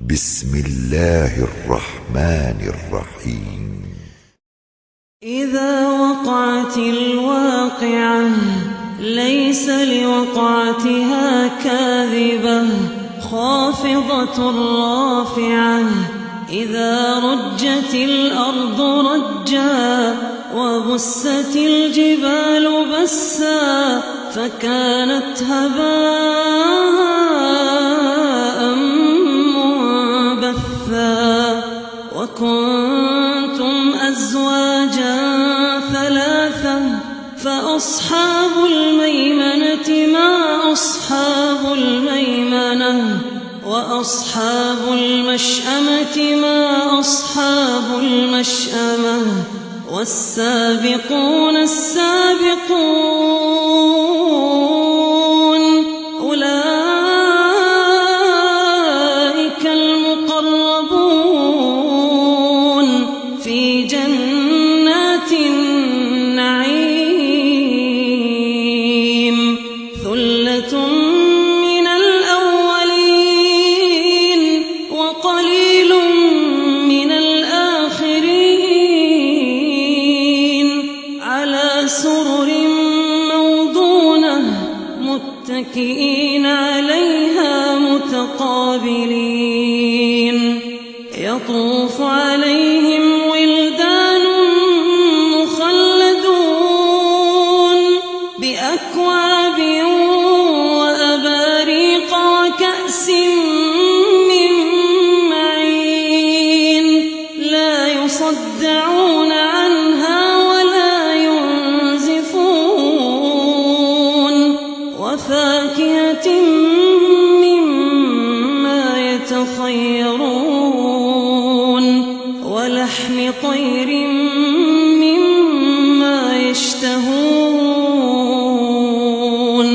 بسم الله الرحمن الرحيم. إذا وقعت الواقعة ليس لوقعتها كاذبة خافضة رافعة إذا رجت الأرض رجا وبست الجبال بسا فكانت هباء منبثا وكنتم أزواجا ثلاثا فأصحاب الميمنة ما أصحاب الميمنة وأصحاب المشأمة ما أصحاب المشأمة والسابقون السابقون أولئك المقربون في جنات النعيم ثلة من الأولين وقليل من الآخرين على سرر موضونة متكئين عليها متقابلين يطوف عليهم ولدان مخلدون بأكواب وأباريق وكأس من معين لا يصدعون عنها ولا ينزفون وفاكهة مما يتخيرون ولحم طير مما يشتهون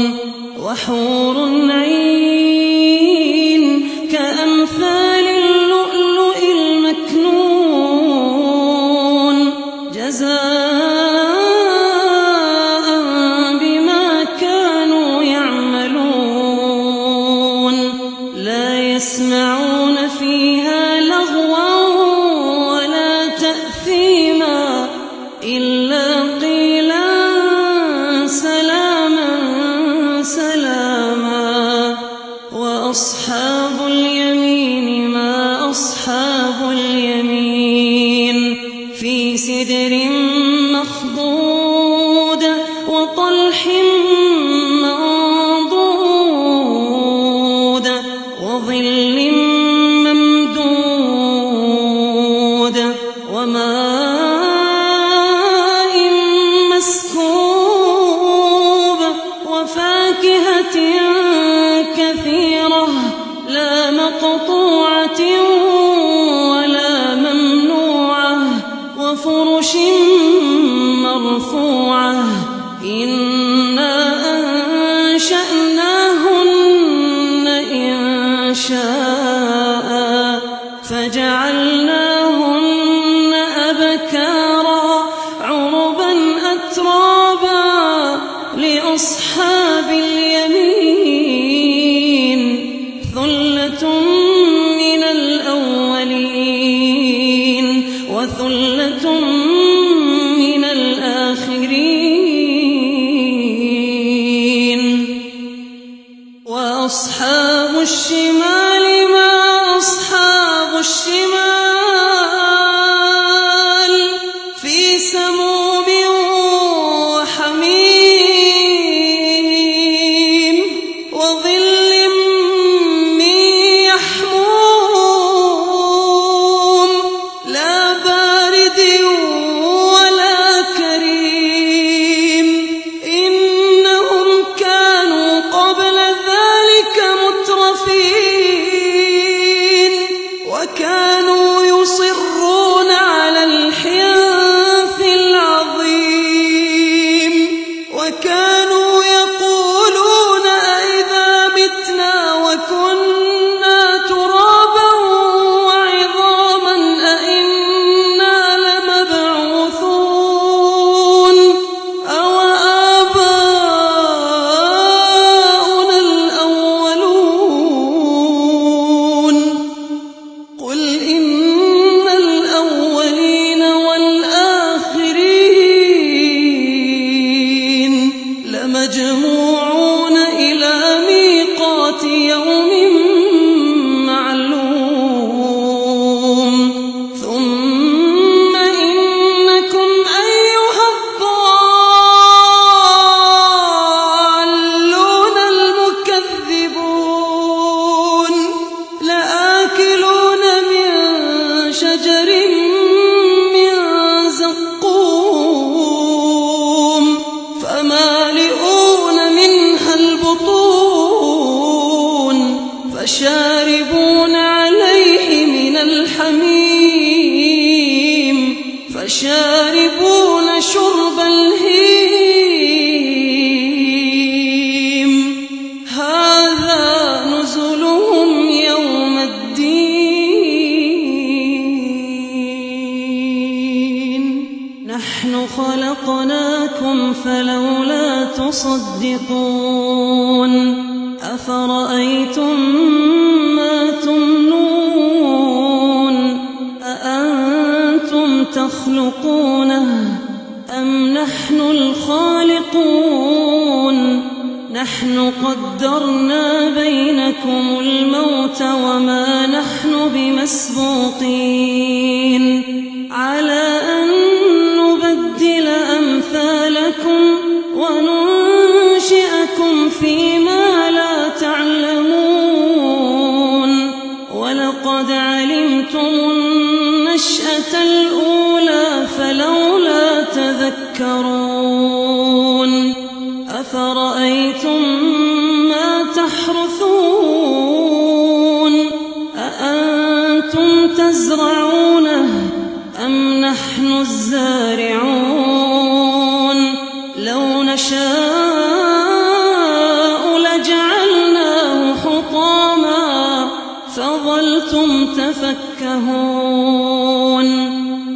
وحور عين كأمثال اللؤلؤ المكنون جزاء بما كانوا يعملون لا يسمعون فيها لغوا ولا تأثيما إلا قيلا سلاما سلاما وأصحاب اليمين ما أصحاب اليمين في سدر مخضود وطلح منضود وظل ممدود وماء مسكوب وفاكهة كثيرة لا مقطوعة ولا ممنوعة وفرش مرفوعة إنا أنشأناهن إنشاء فجعلناهن أبكارا عربا أترابا لأصحاب اليمين ثلة من الأولين وثلة من الآخرين وأصحاب الشمال ما أصحاب الشمال في سموم وحميم وظل من يحموم لا بارد ولا كريم إنهم كانوا قبل ذلك مترفين وكانوا فشاربون شرب الهيم هذا نزلهم يوم الدين نحن خلقناكم فلولا تصدقون أفرأيتم ما تمنون أأنتم تخلقونه أم نحن الخالقون نحن قدرنا بينكم الموت وما نحن بمسبوقين على أن نبدل أمثالكم وننشئكم فيما لا تعلمون ولقد علمتم النشأة الأولى فلولا تذكرون أفرأيتم ما تحرثون أأنتم تزرعونه أم نحن الزارعون لو نشاء لجعلناه حطاما فظلتم تفكهون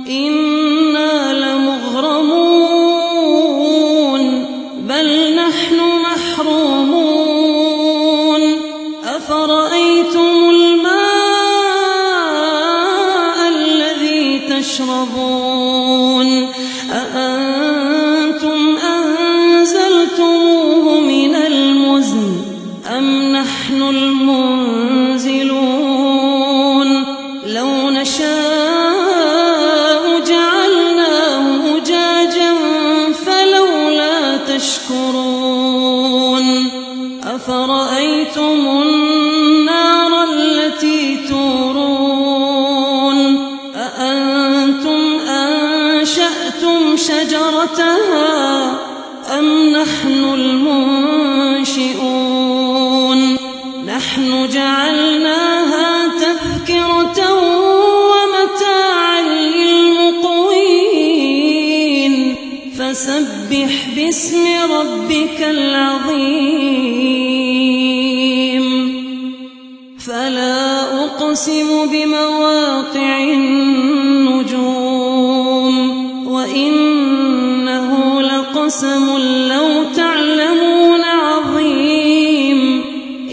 إنا لمغرمون بل نحن محرومون أفرأيتم الماء الذي تشربون أأنتم أنزلتموه من المزن أم نحن المنزلون لو نشاء جعلناه أجاجا فلولا تشكرون أفرأيتم النار التي تورون أأنتم أنشأتم شجرتها أم نحن المنشئون نحن جعلناها تذكرة ومتاعا للمقوين فسبح باسم ربك العظيم فلا أقسم بمواقع النجوم وإنه لقسم لو تعلمون عظيم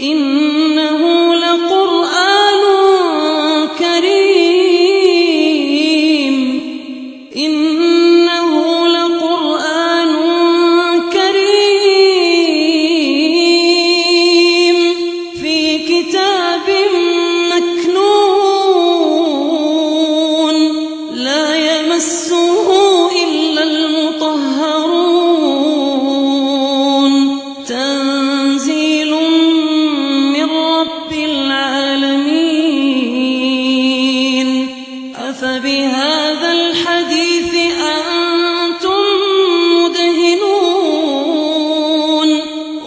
إنه لقرآن كريم إنه لقرآن كريم في كتاب مكنون لا يمسه إلا المطهرون تنزيل من رب العالمين أفبهذا الحديث أنتم مدهنون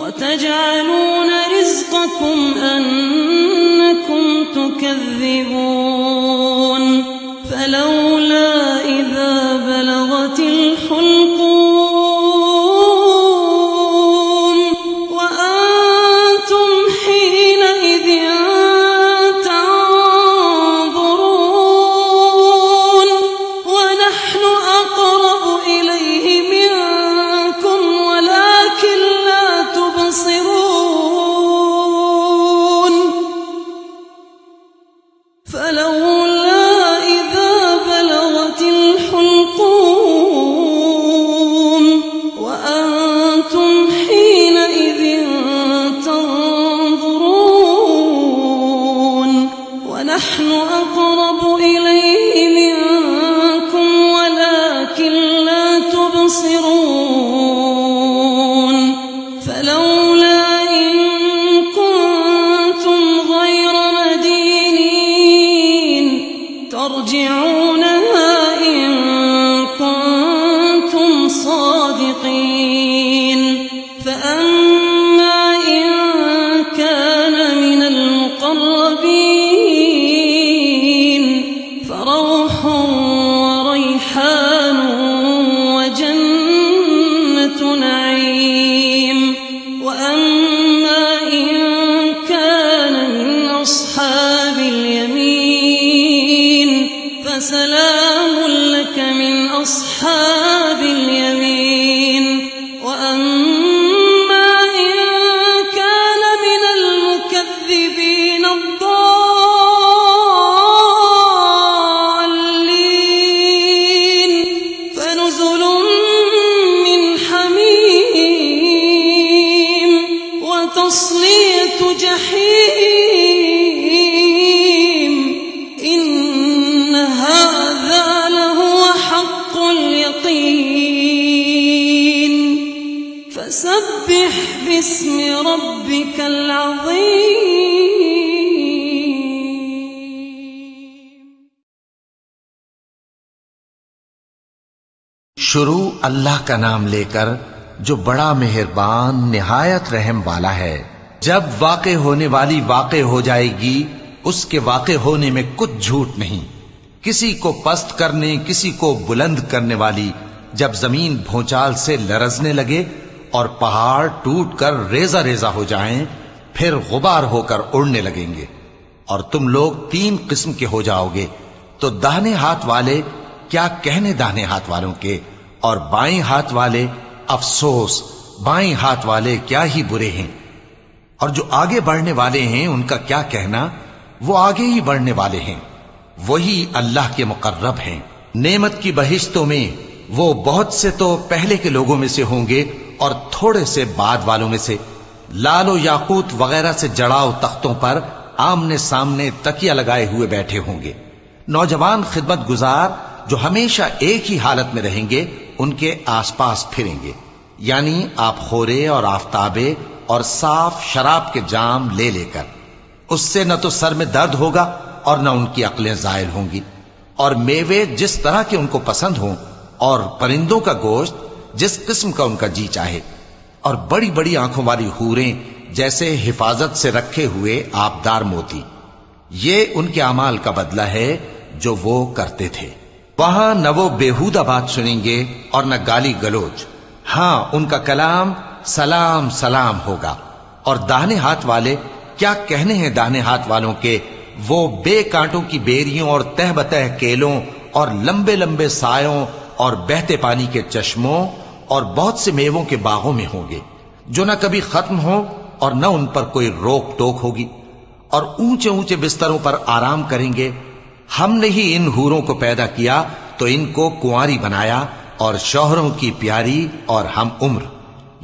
وتجعلون رزقكم أنكم تكذبون فلولا إذا بلغت الحلقوم وأنتم حينئذ تنظرون ونحن أقرب إليه منكم ولكن لا تبصرون فلولا إذا بلغت الحلقوم وأنتم حينئذ تنظرون ونحن أقرب إليه منكم ولكن لا أصحاب اليمين وأما إن كان من المكذبين الضالين فنزل من حميم وتصلية جحيم إن هذا لهو حق اليقين فسبح باسم ربك العظيم. شروع اللہ کا نام لے کر جو بڑا مہربان نہایت رحم والا ہے. جب واقع ہونے والی واقع ہو جائے گی اس کے واقع ہونے میں کچھ جھوٹ نہیں. کسی کو پست کرنے کسی کو بلند کرنے والی جب زمین بھونچال سے لرزنے لگے اور پہاڑ ٹوٹ کر ریزہ ریزہ ہو جائیں پھر غبار ہو کر اڑنے لگیں گے اور تم لوگ 3 قسم کے ہو جاؤ گے تو داہنے ہاتھ والے کیا کہنے داہنے ہاتھ والوں کے اور بائیں ہاتھ والے افسوس بائیں ہاتھ والے کیا ہی برے ہیں. اور جو آگے بڑھنے والے ہیں ان کا کیا کہنا وہ آگے ہی بڑھنے والے ہیں وہی اللہ کے مقرب ہیں. نعمت کی بہشتوں میں وہ بہت سے تو پہلے کے لوگوں میں سے ہوں گے اور تھوڑے سے بعد والوں میں سے. لال و یاقوت وغیرہ سے جڑاؤ تختوں پر آمنے سامنے تکیہ لگائے ہوئے بیٹھے ہوں گے. نوجوان خدمت گزار جو ہمیشہ ایک ہی حالت میں رہیں گے ان کے آس پاس پھریں گے، یعنی آپ خورے اور آفتابے اور صاف شراب کے جام لے لے کر. اس سے نہ تو سر میں درد ہوگا اور نہ ان کی عقلیں زائل ہوں گی. اور میوے جس طرح کے ان کو پسند ہوں اور پرندوں کا گوشت جس قسم کا ان کا جی چاہے. اور بڑی بڑی آنکھوں والی حوریں جیسے حفاظت سے رکھے ہوئے آبدار موتی. یہ ان کے اعمال کا بدلہ ہے جو وہ کرتے تھے. وہاں نہ وہ بیہودہ بات سنیں گے اور نہ گالی گلوچ. ہاں ان کا کلام سلام سلام ہوگا. اور داہنے ہاتھ والے کیا کہنے ہیں داہنے ہاتھ والوں کے وہ بے کانٹوں کی بیریوں اور تہ بتہ کیلوں اور لمبے لمبے سایوں اور بہتے پانی کے چشموں اور بہت سے میووں کے باغوں میں ہوں گے جو نہ کبھی ختم ہوں اور نہ ان پر کوئی روک ٹوک ہوگی. اور اونچے اونچے بستروں پر آرام کریں گے. ہم نے ہی ان حوروں کو پیدا کیا تو ان کو کنواری بنایا اور شوہروں کی پیاری اور ہم عمر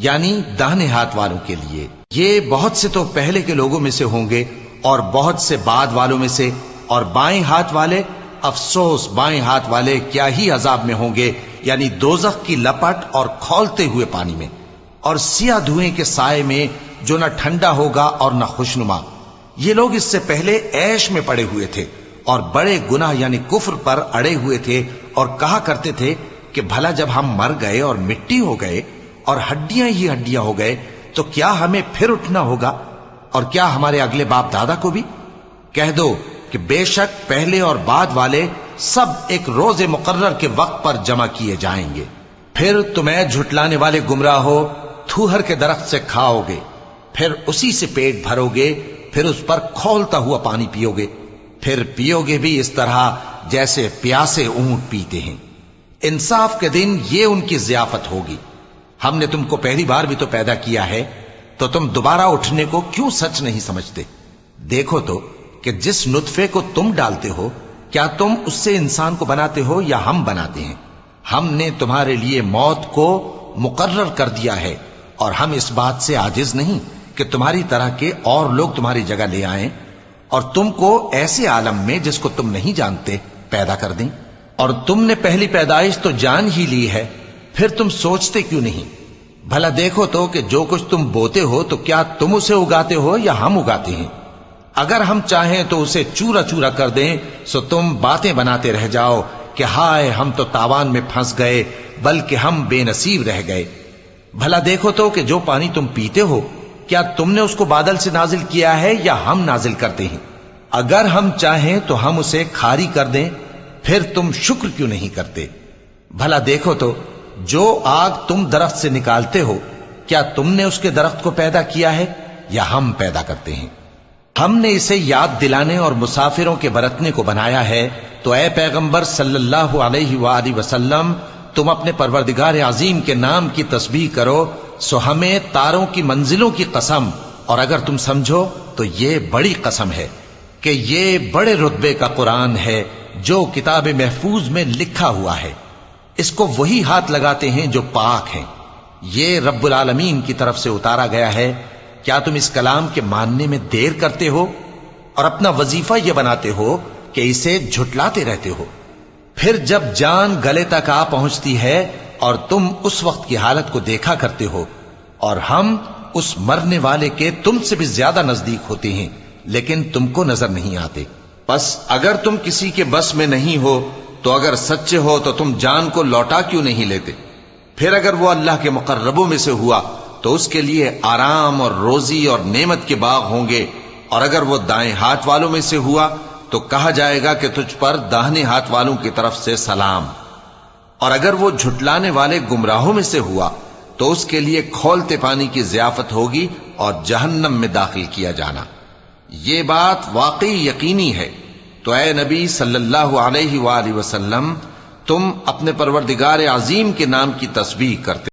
یعنی داہنے ہاتھ والوں کے لیے. یہ بہت سے تو پہلے کے لوگوں میں سے ہوں گے اور بہت سے بعد والوں میں سے. اور بائیں ہاتھ والے افسوس بائیں ہاتھ والے کیا ہی عذاب میں ہوں گے یعنی دوزخ کی لپٹ اور کھولتے ہوئے پانی میں اور سیاہ دھوئیں کے سائے میں جو نہ ٹھنڈا ہوگا اور نہ خوشنما. یہ لوگ اس سے پہلے عیش میں پڑے ہوئے تھے اور بڑے گناہ یعنی کفر پر اڑے ہوئے تھے اور کہا کرتے تھے کہ بھلا جب ہم مر گئے اور مٹی ہو گئے اور ہڈیاں ہی ہڈیاں ہو گئے تو کیا ہمیں پھر اٹھنا ہوگا اور کیا ہمارے اگلے باپ دادا کو بھی؟ کہہ دو کہ بے شک پہلے اور بعد والے سب ایک روز مقرر کے وقت پر جمع کیے جائیں گے. پھر تمہیں جھٹلانے والے گمراہ ہو تھوہر کے درخت سے کھاؤ گے پھر اسی سے پیٹ بھرو گے پھر اس پر کھولتا ہوا پانی پیو گے پھر پیو گے بھی اس طرح جیسے پیاسے اونٹ پیتے ہیں. انصاف کے دن یہ ان کی ضیافت ہوگی. ہم نے تم کو پہلی بار بھی تو پیدا کیا ہے تو تم دوبارہ اٹھنے کو کیوں سچ نہیں سمجھتے؟ دیکھو تو کہ جس نطفے کو تم ڈالتے ہو کیا تم اس سے انسان کو بناتے ہو یا ہم بناتے ہیں؟ ہم نے تمہارے لیے موت کو مقرر کر دیا ہے اور ہم اس بات سے عاجز نہیں کہ تمہاری طرح کے اور لوگ تمہاری جگہ لے آئیں اور تم کو ایسے عالم میں جس کو تم نہیں جانتے پیدا کر دیں. اور تم نے پہلی پیدائش تو جان ہی لی ہے پھر تم سوچتے کیوں نہیں؟ بھلا دیکھو تو کہ جو کچھ تم بوتے ہو تو کیا تم اسے اگاتے ہو یا ہم اگاتے ہیں؟ اگر ہم چاہیں تو اسے چورا چورا کر دیں سو تم باتیں بناتے رہ جاؤ کہ ہائے ہم تو تاوان میں پھنس گئے بلکہ ہم بے نصیب رہ گئے. بھلا دیکھو تو کہ جو پانی تم پیتے ہو کیا تم نے اس کو بادل سے نازل کیا ہے یا ہم نازل کرتے ہیں؟ اگر ہم چاہیں تو ہم اسے کھاری کر دیں پھر تم شکر کیوں نہیں کرتے؟ بھلا دیکھو تو جو آگ تم درخت سے نکالتے ہو کیا تم نے اس کے درخت کو پیدا کیا ہے یا ہم پیدا کرتے ہیں؟ ہم نے اسے یاد دلانے اور مسافروں کے برتنے کو بنایا ہے، تو اے پیغمبر صلی اللہ علیہ وآلہ وسلم تم اپنے پروردگار عظیم کے نام کی تسبیح کرو، سو ہمیں تاروں کی منزلوں کی قسم، اور اگر تم سمجھو تو یہ بڑی قسم ہے کہ یہ بڑے رتبے کا قرآن ہے جو کتاب محفوظ میں لکھا ہوا ہے، اس کو وہی ہاتھ لگاتے ہیں جو پاک ہیں، یہ رب العالمین کی طرف سے اتارا گیا ہے۔ کیا تم اس کلام کے ماننے میں دیر کرتے ہو اور اپنا وظیفہ یہ بناتے ہو کہ اسے جھٹلاتے رہتے ہو؟ پھر جب جان گلے تک آ پہنچتی ہے اور تم اس وقت کی حالت کو دیکھا کرتے ہو، اور ہم اس مرنے والے کے تم سے بھی زیادہ نزدیک ہوتے ہیں لیکن تم کو نظر نہیں آتے۔ بس اگر تم کسی کے بس میں نہیں ہو تو اگر سچے ہو تو تم جان کو لوٹا کیوں نہیں لیتے؟ پھر اگر وہ اللہ کے مقربوں میں سے ہوا تو اس کے لیے آرام اور روزی اور نعمت کے باغ ہوں گے، اور اگر وہ دائیں ہاتھ والوں میں سے ہوا تو کہا جائے گا کہ تجھ پر داہنے ہاتھ والوں کی طرف سے سلام، اور اگر وہ جھٹلانے والے گمراہوں میں سے ہوا تو اس کے لیے کھولتے پانی کی ضیافت ہوگی اور جہنم میں داخل کیا جانا۔ یہ بات واقعی یقینی ہے، تو اے نبی صلی اللہ علیہ وآلہ وسلم تم اپنے پروردگار عظیم کے نام کی تسبیح کرتے